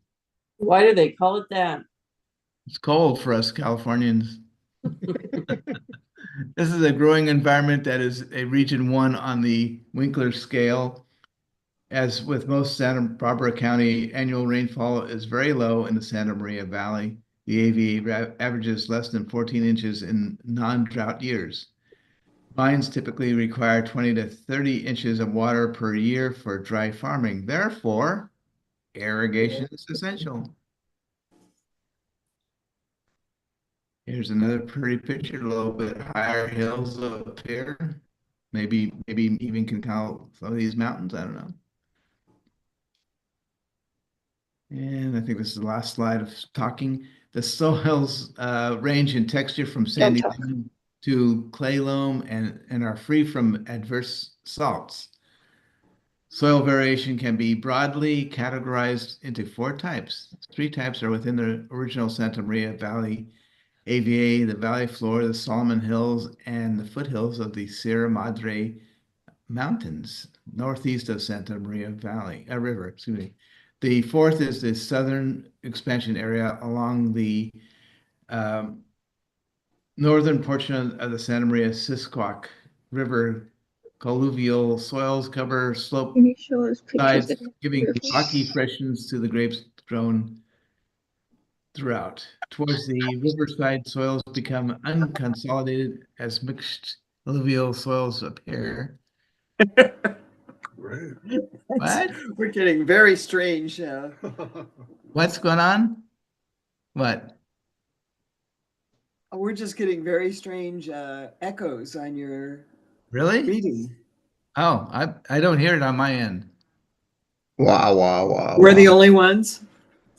[SPEAKER 2] Why do they call it that?
[SPEAKER 3] It's cold for us Californians. This is a growing environment that is a region 1 on the Winkler scale. As with most Santa Barbara County, annual rainfall is very low in the Santa Maria Valley. The AVA averages less than 14 inches in non-drought years. Vines typically require 20 to 30 inches of water per year for dry farming. Therefore, irrigation is essential. Here's another pretty picture, a little bit higher hills up here. Maybe even can count some of these mountains, I don't know. And I think this is the last slide of talking. The soils range in texture from sandy loam to clay loam and are free from adverse salts. Soil variation can be broadly categorized into 4 types. 3 types are within the original Santa Maria Valley AVA, the valley floor, the Solomon Hills, and the foothills of the Sierra Madre Mountains, northeast of Santa Maria Valley, River, excuse me. The 4th is the southern expansion area along the northern portion of the Santa Maria Sisquoc River. Colluvial soils cover slope sides, giving rocky freshness to the grapes grown throughout. Towards the riverside, soils become unconsolidated as mixed alluvial soils appear.
[SPEAKER 9] Right.
[SPEAKER 3] What?
[SPEAKER 7] We're getting very strange.
[SPEAKER 3] What's going on? What?
[SPEAKER 7] We're just getting very strange echoes on your
[SPEAKER 3] Really?
[SPEAKER 7] reading.
[SPEAKER 3] Oh, I don't hear it on my end.
[SPEAKER 5] Wow, wow, wow.
[SPEAKER 7] We're the only ones?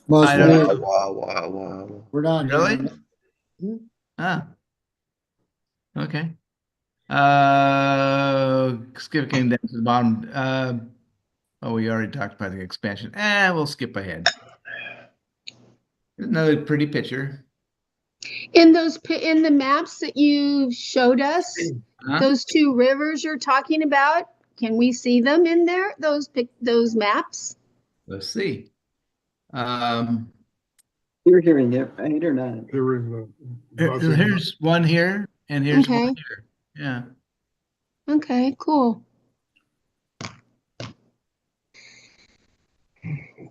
[SPEAKER 6] Must
[SPEAKER 3] I
[SPEAKER 6] be.
[SPEAKER 3] don't know.
[SPEAKER 5] Wow, wow, wow.
[SPEAKER 6] We're not
[SPEAKER 3] Really?
[SPEAKER 6] hearing it.
[SPEAKER 3] Ah. Okay. Skipping down to the bottom. Oh, we already talked about the expansion. We'll skip ahead. Another pretty picture.
[SPEAKER 1] In the maps that you showed us, those 2 rivers you're talking about, can we see them in there? Those maps?
[SPEAKER 3] Let's see.
[SPEAKER 7] You're hearing it, right, or not?
[SPEAKER 9] They're in the. buzzing.
[SPEAKER 3] Here's one here, and here's
[SPEAKER 1] Okay.
[SPEAKER 3] one here. Yeah.
[SPEAKER 1] Okay, cool.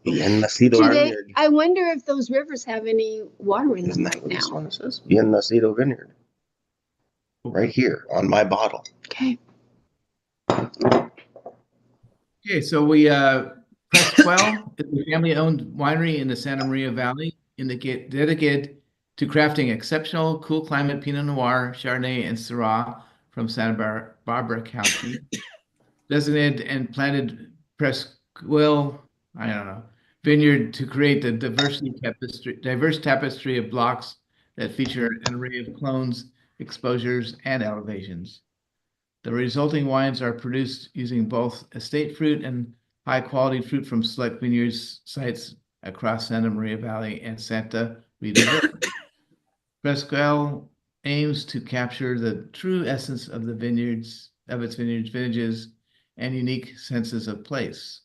[SPEAKER 5] Bien nacido
[SPEAKER 1] Do they,
[SPEAKER 5] vineyard.
[SPEAKER 1] I wonder if those rivers have any water in
[SPEAKER 5] Isn't
[SPEAKER 1] them
[SPEAKER 5] that
[SPEAKER 1] right
[SPEAKER 5] what this
[SPEAKER 1] now.
[SPEAKER 5] one says? Bien nacido vineyard. Right here on my bottle.
[SPEAKER 1] Okay.
[SPEAKER 3] Okay, so we Press 12 is a family-owned winery in the Santa Maria Valley, dedicated to crafting exceptional cool climate Pinot Noir, Chardonnay, and Syrah from Santa Barbara County. Designated and planted Presqu'île, I don't know, vineyard to create the diverse tapestry of blocks that feature an array of clones, exposures, and elevations. The resulting wines are produced using both estate fruit and high-quality fruit from select vineyards sites across Santa Maria Valley and Santa Rita River. Presqu'île aims to capture the true essence of the its vintages, and unique senses of place.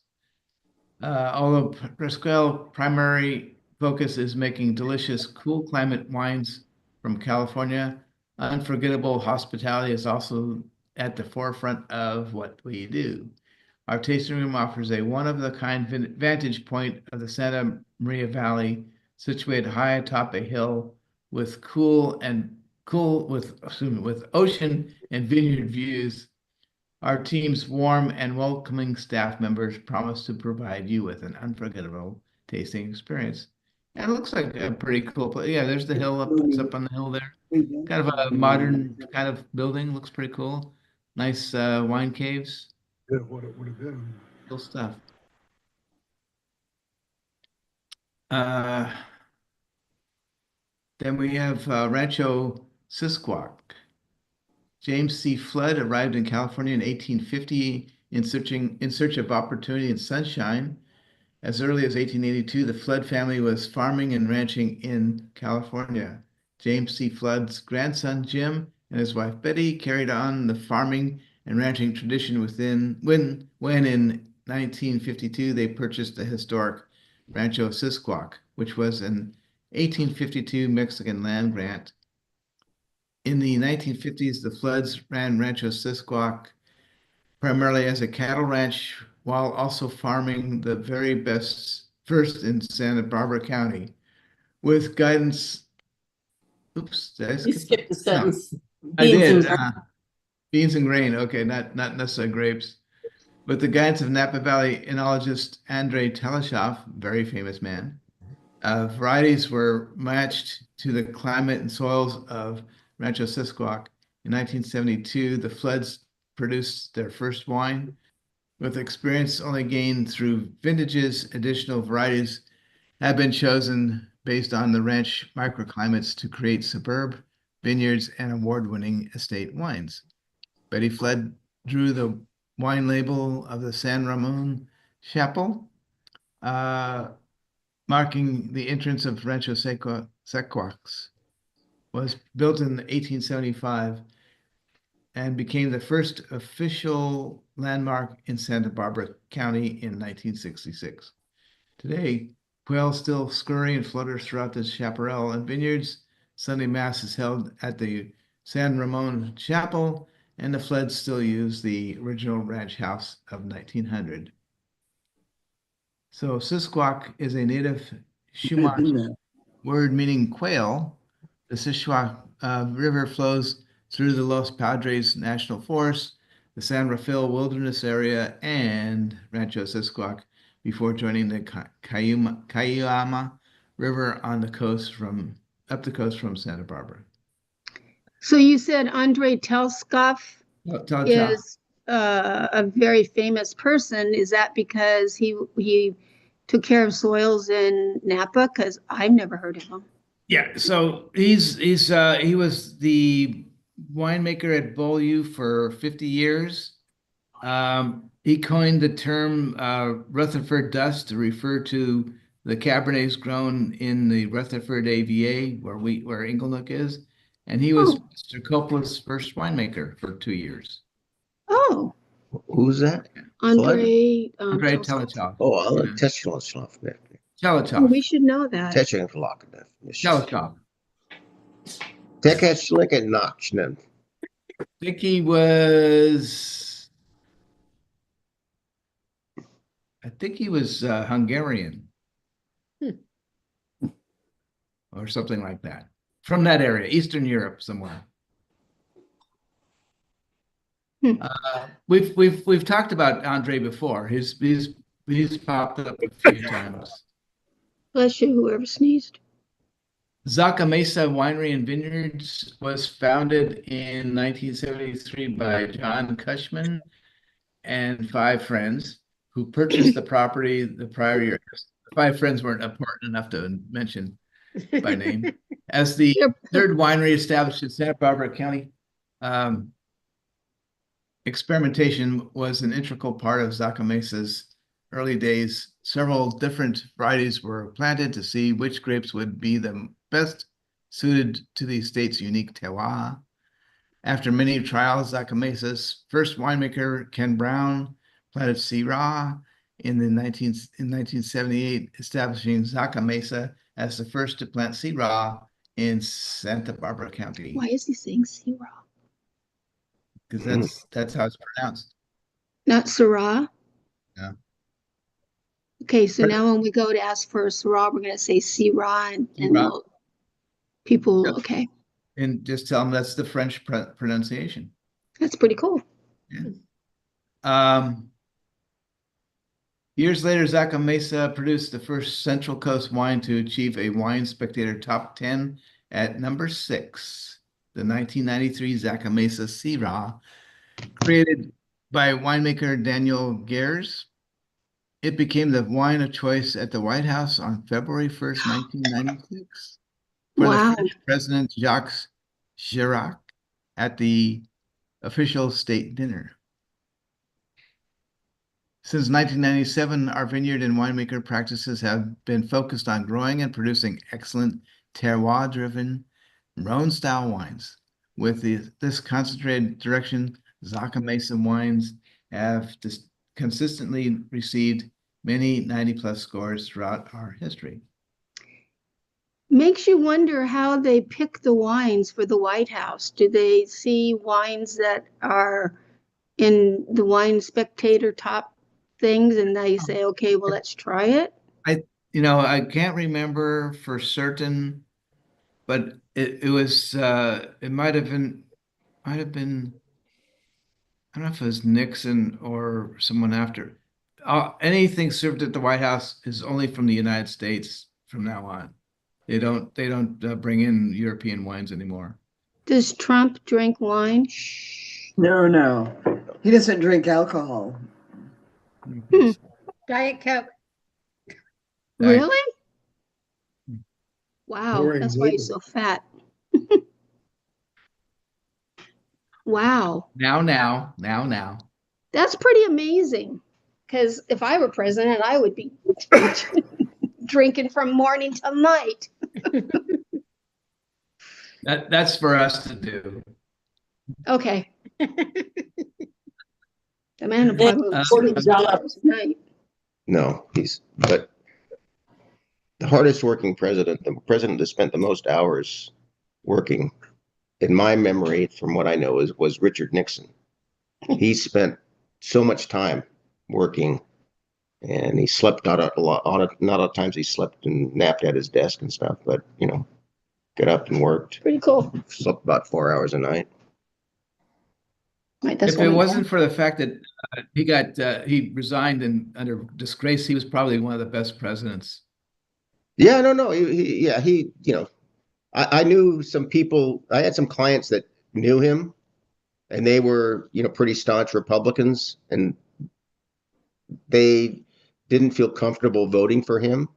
[SPEAKER 3] Although Presqu'île primary focus is making delicious, cool climate wines from California, unforgettable hospitality is also at the forefront of what we do. Our tasting room offers a one-of-a-kind vantage point of the Santa Maria Valley, situated high atop a hill with with ocean and vineyard views. Our team's warm and welcoming staff members promise to provide you with an unforgettable tasting experience. And it looks like a pretty cool place. Yeah, there's the hill it's up on the hill there. Kind of a modern kind of building, looks pretty cool. Nice wine caves.
[SPEAKER 9] Yeah, what it would have been.
[SPEAKER 3] Cool stuff. Then we have Rancho Sisquoc. James C. Flood arrived in California in 1850 in search of opportunity and sunshine. As early as 1882, the Flood family was farming and ranching in California. James C. Flood's grandson, Jim, and his wife, Betty, carried on the farming and ranching tradition when in 1952, they purchased the historic Rancho Sisquoc, which was an 1852 Mexican land grant. In the 1950s, the Floods ran Rancho Sisquoc primarily as a cattle ranch while also farming the very best first in Santa Barbara County with guidance. Oops, did I
[SPEAKER 2] You skipped the sentence.
[SPEAKER 3] No, I did. Beans and grain. Okay, not necessarily grapes. With the guidance of Napa Valley enologist Andrei Teleshov, very famous man, varieties were matched to the climate and soils of Rancho Sisquoc. In 1972, the Floods produced their first wine. With experience only gained through vintages, additional varieties have been chosen based on the ranch microclimates to create superb vineyards and award-winning estate wines. Betty Flood drew the wine label of the San Ramon Chapel, marking the entrance of Rancho Sisquoc. Was built in 1875 and became the first official landmark in Santa Barbara County in 1966. Today, quail still scurry and flutter throughout the chaparral and vineyards. Sunday Mass is held at the San Ramon Chapel, and the Floods still use the original ranch house of 1900. So Sisquoc is a native Chumash word meaning quail. The Sisquoc River flows through the Los Padres National Forest, the San Rafael Wilderness Area, and Rancho Sisquoc before joining the Cayama River on the coast up the coast from Santa Barbara.
[SPEAKER 1] So you said Andrei Teleshov is a very famous person. Is that because he took care of soils in Napa? Because I've never heard of him.
[SPEAKER 3] Yeah, so he was the winemaker at Beaulieu for 50 years. He coined the term Rutherford dust to refer to the Cabernets grown in the Rutherford AVA, where Inglenook is, and he was Mr. Coppola's first winemaker for 2 years.
[SPEAKER 1] Oh,
[SPEAKER 5] who's that?
[SPEAKER 1] Andrei
[SPEAKER 3] Teleshov.
[SPEAKER 5] Oh, Teleshov.
[SPEAKER 3] Chelachov.
[SPEAKER 1] We should know that.
[SPEAKER 3] Chelachov.
[SPEAKER 5] Tekeshlikenachnen.
[SPEAKER 3] I think he was. I think he was Hungarian. Or something like that. From that area, Eastern Europe somewhere. We've talked about Andre before. He's popped up a few times.
[SPEAKER 1] Bless you, whoever sneezed.
[SPEAKER 3] Zaca Mesa Winery and Vineyards was founded in 1973 by John Cushman and 5 friends who purchased the property the prior year. The 5 friends weren't important enough to mention by name. As the third winery established in Santa Barbara County, experimentation was an integral part of Zaca Mesa's early days. Several different varieties were planted to see which grapes would be the best suited to the state's unique terroir. After many trials, Zaca Mesa's first winemaker, Ken Brown, planted Syrah in 1978, establishing Zaca Mesa as the first to plant Syrah in Santa Barbara County.
[SPEAKER 1] Why is he saying Syrah?
[SPEAKER 3] Because that's how it's pronounced.
[SPEAKER 1] Not Syrah?
[SPEAKER 3] Yeah.
[SPEAKER 1] Okay, so now when we go to ask for a Syrah, we're going to say Syrah, and people, okay.
[SPEAKER 3] And just tell them that's the French pronunciation.
[SPEAKER 1] That's pretty cool.
[SPEAKER 3] Yeah. Years later, Zaca Mesa produced the first Central Coast wine to achieve a Wine Spectator Top 10 at number 6. The 1993 Zaca Mesa Syrah, created by winemaker Daniel Gers. It became the wine of choice at the White House on February 1st, 1996. For the French President Jacques Chirac at the official state dinner. Since 1997, our vineyard and winemaker practices have been focused on growing and producing excellent terroir-driven Rhone-style wines. With this concentrated direction, Zaca Mesa wines have consistently received many 90+ scores throughout our history.
[SPEAKER 1] Makes you wonder how they pick the wines for the White House. Do they see wines that are in the Wine Spectator top things and they say, okay, well, let's try it?
[SPEAKER 3] I can't remember for certain, but it was it might have been I don't know if it was Nixon or someone after. Anything served at the White House is only from the United States from now on. They don't bring in European wines anymore.
[SPEAKER 1] Does Trump drink wine?
[SPEAKER 7] No. He doesn't drink alcohol.
[SPEAKER 4] Diet Coke.
[SPEAKER 1] Really? Wow, that's why he's so fat. Wow.
[SPEAKER 3] Now.
[SPEAKER 1] That's pretty amazing. Because if I were president, I would be drinking from morning till night.
[SPEAKER 3] That's for us to do.
[SPEAKER 1] Okay. The man will probably sleep 2 hours a night.
[SPEAKER 5] No, but the hardest working president, the president that spent the most hours working, in my memory, from what I know, was Richard Nixon. He spent so much time working, and he slept out a lot. Not all times he slept and napped at his desk and stuff, but got up and worked.
[SPEAKER 1] Pretty cool.
[SPEAKER 5] Slept about 4 hours a night.
[SPEAKER 1] Right,
[SPEAKER 3] if it wasn't for the fact that he resigned and under disgrace, he was probably one of the best presidents.
[SPEAKER 5] Yeah, no. I knew some people. I had some clients that knew him, and they were, pretty staunch Republicans, and they didn't feel comfortable voting for him.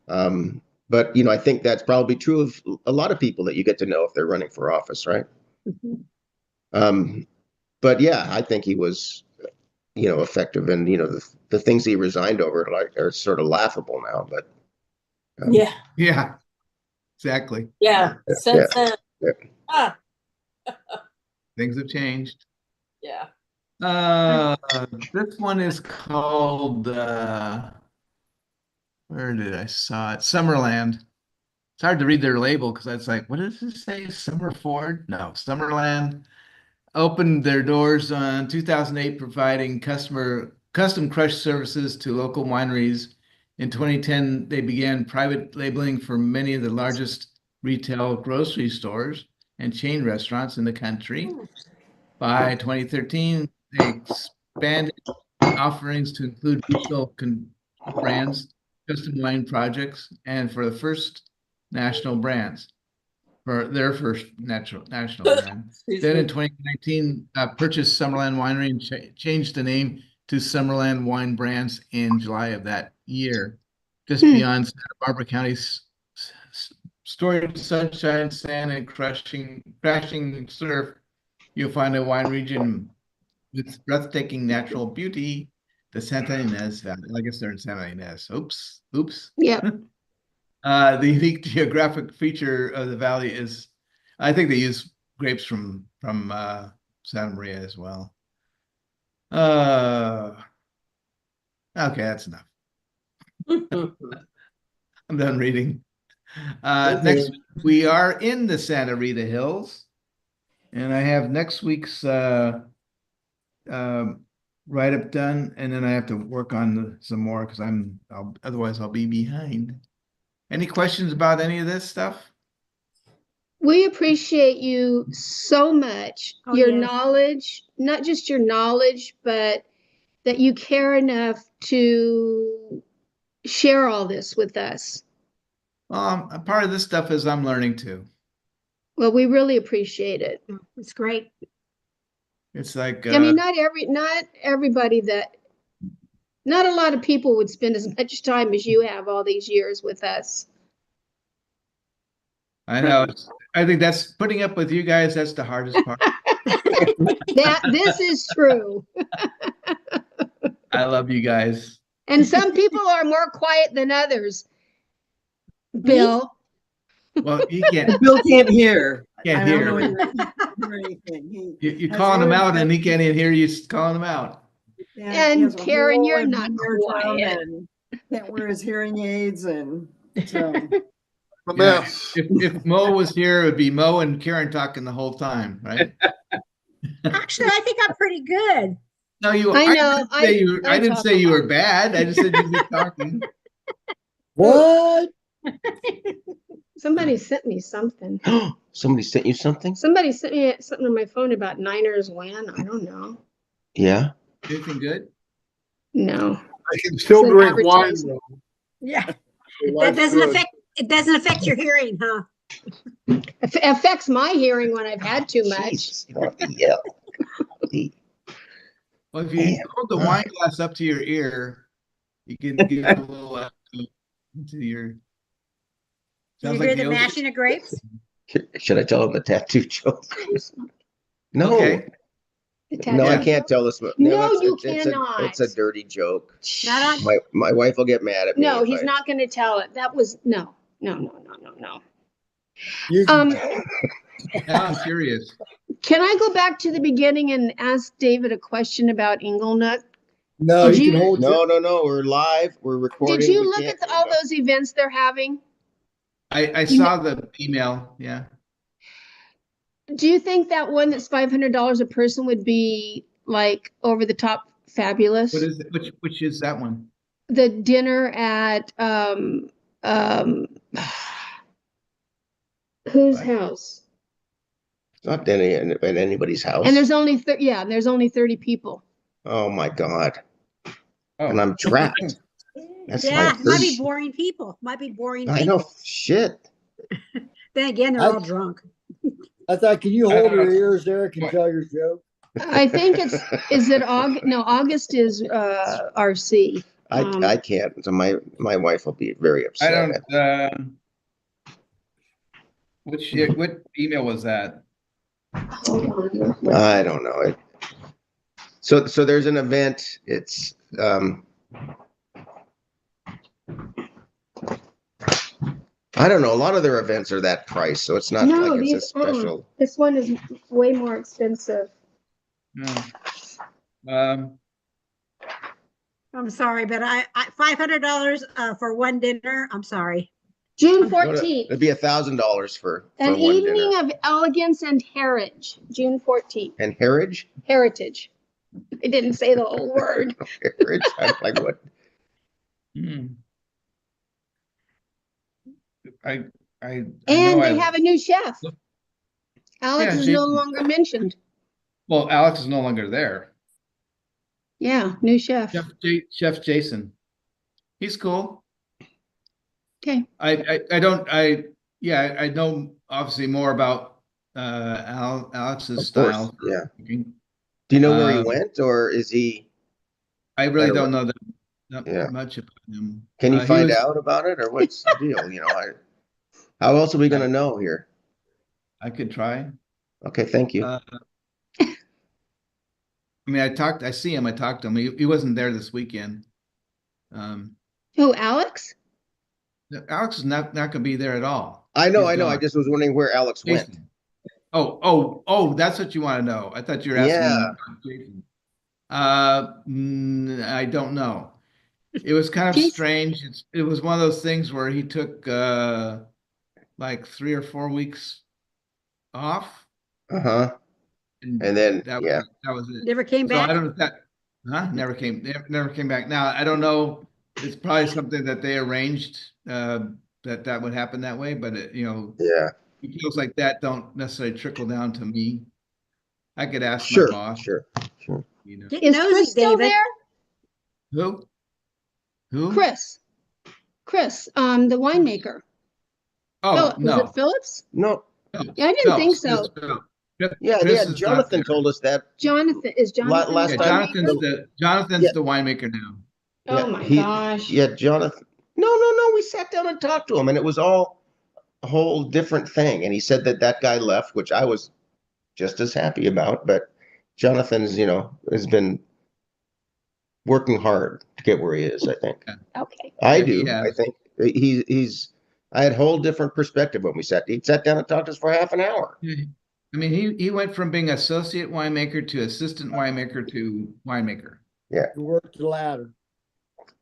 [SPEAKER 5] But I think that's probably true of a lot of people that you get to know if they're running for office, right? Mm-hmm. But yeah, I think he was, effective, and the things he resigned over are sort of laughable now. But
[SPEAKER 3] yeah, exactly.
[SPEAKER 2] Yeah, since then,
[SPEAKER 3] things have changed.
[SPEAKER 2] Yeah.
[SPEAKER 3] This one is called where did I saw it? Summerland. It's hard to read their label because it's like, what does it say? Summer Ford? No, Summerland opened their doors on 2008, providing custom crush services to local wineries. In 2010, they began private labeling for many of the largest retail grocery stores and chain restaurants in the country. By 2013, they expanded offerings to include regional brands, custom wine projects, and for the first national brands, for their first national brand. Then in 2019, purchased Summerland Winery and changed the name to Summerland Wine Brands in July of that year. Just beyond Santa Barbara County's storied sunshine, sand, and crashing surf, you'll find a wine region with breathtaking natural beauty, the Santa Ynez Valley. I guess they're in Santa Ynez. Oops.
[SPEAKER 1] Yeah.
[SPEAKER 3] The unique geographic feature of the valley is, I think they use grapes from Santa Maria as well. Okay, that's enough. I'm done reading. Next week, we are in the Santa Rita Hills, and I have next week's write-up done, and then I have to work on some more because otherwise I'll be behind. Any questions about any of this stuff?
[SPEAKER 1] We appreciate you so much, your knowledge, not just your knowledge, but that you care enough to share all this with us.
[SPEAKER 3] A part of this stuff is I'm learning too.
[SPEAKER 1] Well, we really appreciate it.
[SPEAKER 4] It's great.
[SPEAKER 3] It's like
[SPEAKER 1] I mean, not everybody not a lot of people would spend as much time as you have all these years with us.
[SPEAKER 3] I know. I think that's putting up with you guys. That's the hardest part.
[SPEAKER 1] This is true.
[SPEAKER 3] I love you guys.
[SPEAKER 1] And some people are more quiet than others. Bill.
[SPEAKER 3] Well, he can't.
[SPEAKER 7] Bill can't hear.
[SPEAKER 3] Can't hear. You're calling him out, and he can't even hear you calling him out.
[SPEAKER 7] Yeah,
[SPEAKER 1] and Karen, you're not quiet.
[SPEAKER 7] Can't wear his hearing aids, and so.
[SPEAKER 3] Yeah, if Mo was here, it would be Mo and Karen talking the whole time, right?
[SPEAKER 4] Actually, I think I'm pretty good.
[SPEAKER 3] No, you.
[SPEAKER 1] I know.
[SPEAKER 3] I didn't say you were bad. I just said you were talking.
[SPEAKER 6] What?
[SPEAKER 1] Somebody sent me something.
[SPEAKER 5] Somebody sent you something?
[SPEAKER 1] Somebody sent me something on my phone about Niners win. I don't know.
[SPEAKER 5] Yeah.
[SPEAKER 3] Anything good?
[SPEAKER 1] No.
[SPEAKER 9] I can still drink wine though.
[SPEAKER 4] Yeah. It doesn't affect your hearing, huh?
[SPEAKER 1] It affects my hearing when I've had too much.
[SPEAKER 5] Yeah.
[SPEAKER 3] Well, if you hold the wine glass up to your ear, you can get a little into your.
[SPEAKER 4] Did you hear the mashing of grapes?
[SPEAKER 5] Should I tell him the tattoo joke? No.
[SPEAKER 3] Okay.
[SPEAKER 5] No, I can't tell this.
[SPEAKER 1] No, you cannot.
[SPEAKER 5] It's a dirty joke.
[SPEAKER 4] Not on.
[SPEAKER 5] My wife will get mad at me.
[SPEAKER 1] No, he's not going to tell it. That was no.
[SPEAKER 3] I'm curious.
[SPEAKER 1] Can I go back to the beginning and ask David a question about Inglenook?
[SPEAKER 6] No, you can hold.
[SPEAKER 5] No. We're live. We're recording.
[SPEAKER 1] Did you look at all those events they're having?
[SPEAKER 3] I saw the email. Yeah.
[SPEAKER 1] Do you think that one that's $500 a person would be like over the top fabulous?
[SPEAKER 3] What is it? Which is that one?
[SPEAKER 1] The dinner at whose house?
[SPEAKER 5] It's not dinner at anybody's house.
[SPEAKER 1] And there's only there's only 30 people.
[SPEAKER 5] Oh my God. Oh. And I'm trapped.
[SPEAKER 4] That's it might be boring people. Might be boring people.
[SPEAKER 5] I know. Shit.
[SPEAKER 4] Then again, they're all drunk.
[SPEAKER 6] I thought, can you hold your ears there and tell your joke?
[SPEAKER 1] I think is it August? No, August is RC.
[SPEAKER 5] I can't. So my wife will be very upset.
[SPEAKER 3] I don't. What email was that?
[SPEAKER 5] I don't know. So there's an event. It's I don't know. A lot of their events are that price, so it's not like it's a special.
[SPEAKER 1] This one is way more expensive.
[SPEAKER 3] No.
[SPEAKER 4] I'm sorry, but I $500 for one dinner. I'm sorry.
[SPEAKER 1] June
[SPEAKER 5] No, no,
[SPEAKER 1] 14th,
[SPEAKER 5] it'd be $1,000 for
[SPEAKER 1] an
[SPEAKER 5] one
[SPEAKER 1] evening
[SPEAKER 5] dinner.
[SPEAKER 1] of elegance and heritage, June 14th.
[SPEAKER 5] And heritage?
[SPEAKER 1] Heritage. I didn't say the whole word.
[SPEAKER 5] Heritage? I'm like, what?
[SPEAKER 3] I
[SPEAKER 1] And
[SPEAKER 3] know
[SPEAKER 1] they have a new chef. Alex
[SPEAKER 3] Yeah,
[SPEAKER 1] is no
[SPEAKER 3] Jason.
[SPEAKER 1] longer mentioned.
[SPEAKER 3] Well, Alex is no longer there.
[SPEAKER 1] Yeah, new chef.
[SPEAKER 3] Chef Jason. He's cool.
[SPEAKER 1] Okay.
[SPEAKER 3] I know obviously more about Alex's
[SPEAKER 5] Of course,
[SPEAKER 3] style.
[SPEAKER 5] yeah. Do you know where he
[SPEAKER 3] Um,
[SPEAKER 5] went, or is he?
[SPEAKER 3] I really
[SPEAKER 5] I don't
[SPEAKER 3] don't know that
[SPEAKER 5] Yeah.
[SPEAKER 3] much about him.
[SPEAKER 5] Can you
[SPEAKER 3] He
[SPEAKER 5] find
[SPEAKER 3] was-
[SPEAKER 5] out about it, or what's the deal? You know, how else are we going to know here?
[SPEAKER 3] I could try.
[SPEAKER 5] Okay, thank you.
[SPEAKER 3] I mean, I see him, I talked to him. He wasn't there this weekend.
[SPEAKER 1] Who, Alex?
[SPEAKER 3] Alex is not going to be there at all.
[SPEAKER 5] I know.
[SPEAKER 3] He's
[SPEAKER 5] I
[SPEAKER 3] gone.
[SPEAKER 5] just was wondering where Alex went.
[SPEAKER 3] Jason. Oh, that's what you want to know. I thought you were asking
[SPEAKER 5] Yeah.
[SPEAKER 3] Jason. I don't know. It was kind of
[SPEAKER 1] Jason.
[SPEAKER 3] strange. It was one of those things where he took like 3 or 4 weeks off.
[SPEAKER 5] Uh-huh. And then
[SPEAKER 3] that was it.
[SPEAKER 4] Never came back.
[SPEAKER 3] So I don't know if that never came back. Now I don't know. It's probably something that they arranged that would happen that way, but
[SPEAKER 5] yeah.
[SPEAKER 3] details like that don't necessarily trickle down to me. I could ask
[SPEAKER 5] Sure,
[SPEAKER 3] my boss.
[SPEAKER 5] sure.
[SPEAKER 4] Get
[SPEAKER 1] Is
[SPEAKER 4] nosy,
[SPEAKER 1] Chris still
[SPEAKER 4] David.
[SPEAKER 1] there?
[SPEAKER 3] Who?
[SPEAKER 1] Chris, the winemaker.
[SPEAKER 3] Oh,
[SPEAKER 1] Was
[SPEAKER 3] no.
[SPEAKER 1] it Phillips?
[SPEAKER 5] No.
[SPEAKER 1] Yeah, I didn't think so.
[SPEAKER 5] Yeah,
[SPEAKER 3] Chris is
[SPEAKER 5] Jonathan
[SPEAKER 3] not there.
[SPEAKER 5] told us that.
[SPEAKER 1] Jonathan, is Jonathan
[SPEAKER 5] Last
[SPEAKER 1] the
[SPEAKER 5] time-
[SPEAKER 1] winemaker?
[SPEAKER 3] Jonathan's the winemaker now.
[SPEAKER 1] Oh my gosh.
[SPEAKER 5] Yeah, Jonathan. No. We sat down and talked to him, and it was all a whole different thing. And he said that guy left, which I was just as happy about. But Jonathan's, has been working hard to get where he is, I think.
[SPEAKER 1] Okay.
[SPEAKER 5] I
[SPEAKER 3] Yeah,
[SPEAKER 5] do.
[SPEAKER 3] he has.
[SPEAKER 5] I think he's. I had a whole different perspective when he sat down and talked to us for half an hour.
[SPEAKER 3] I mean, he went from being associate winemaker to assistant winemaker to winemaker.
[SPEAKER 5] Yeah.
[SPEAKER 6] He worked the ladder.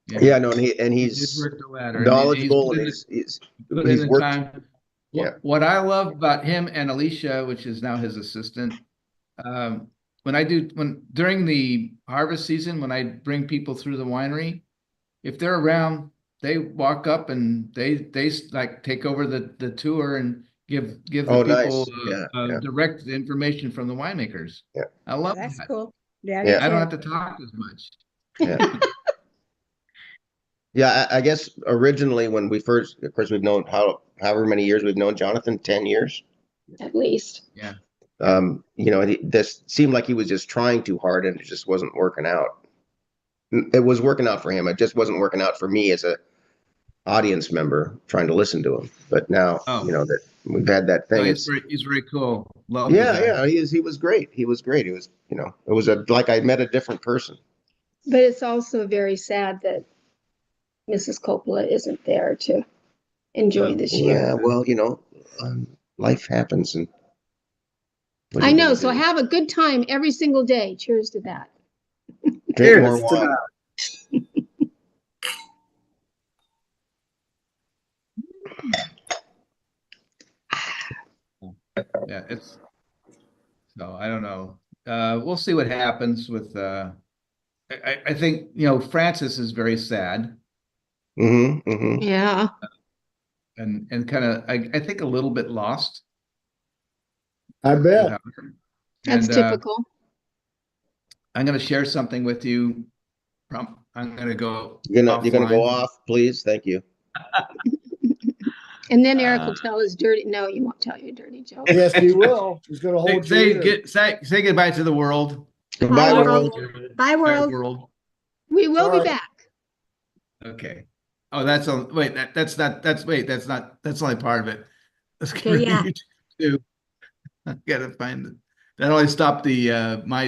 [SPEAKER 5] Yeah, no, and he's
[SPEAKER 3] worked the ladder.
[SPEAKER 5] knowledgeable, and
[SPEAKER 3] he's put in the
[SPEAKER 5] worked.
[SPEAKER 3] time.
[SPEAKER 5] Yeah.
[SPEAKER 3] What I love about him and Alicia, which is now his assistant, during the harvest season, when I bring people through the winery, if they're around, they walk up and they like take over the tour and give the people
[SPEAKER 5] nice.
[SPEAKER 3] direct information from the winemakers.
[SPEAKER 5] Yeah.
[SPEAKER 3] I love
[SPEAKER 4] That's
[SPEAKER 3] that.
[SPEAKER 4] cool. Yeah,
[SPEAKER 3] I don't have to talk as much.
[SPEAKER 5] Yeah. Yeah, I guess originally when we first, of course, we've known however many years we've known Jonathan, 10 years.
[SPEAKER 1] At least.
[SPEAKER 3] Yeah.
[SPEAKER 5] This seemed like he was just trying too hard, and it just wasn't working out. It was working out for him. It just wasn't working out for me as a audience member trying to listen to him. But now, that we've had that thing.
[SPEAKER 3] He's very cool. Love
[SPEAKER 5] he was great. He was great. It was, it was like I met a different person.
[SPEAKER 1] But it's also very sad that Mrs. Coppola isn't there to enjoy this year.
[SPEAKER 5] Yeah, well, life happens, and
[SPEAKER 1] I know. So have a good time every single day. Cheers to that.
[SPEAKER 5] Drink more water.
[SPEAKER 3] Yeah, so I don't know. We'll see what happens with I think Francis is very sad.
[SPEAKER 1] Yeah.
[SPEAKER 3] And kind of I think a little bit lost.
[SPEAKER 6] I bet.
[SPEAKER 1] That's typical.
[SPEAKER 3] I'm going to share something with you. I'm going to go.
[SPEAKER 5] You're gonna go off, please. Thank you.
[SPEAKER 1] And then Eric will tell his dirty. No, you won't tell your dirty joke.
[SPEAKER 6] Yes, he will. He's gonna hold
[SPEAKER 3] say goodbye to the world.
[SPEAKER 5] Goodbye, world.
[SPEAKER 4] Bye, world.
[SPEAKER 1] We will be back.
[SPEAKER 3] Okay. Oh, that's on. Wait, that's only part of it. Let's
[SPEAKER 4] Okay, yeah.
[SPEAKER 3] I gotta find it. That only stopped the my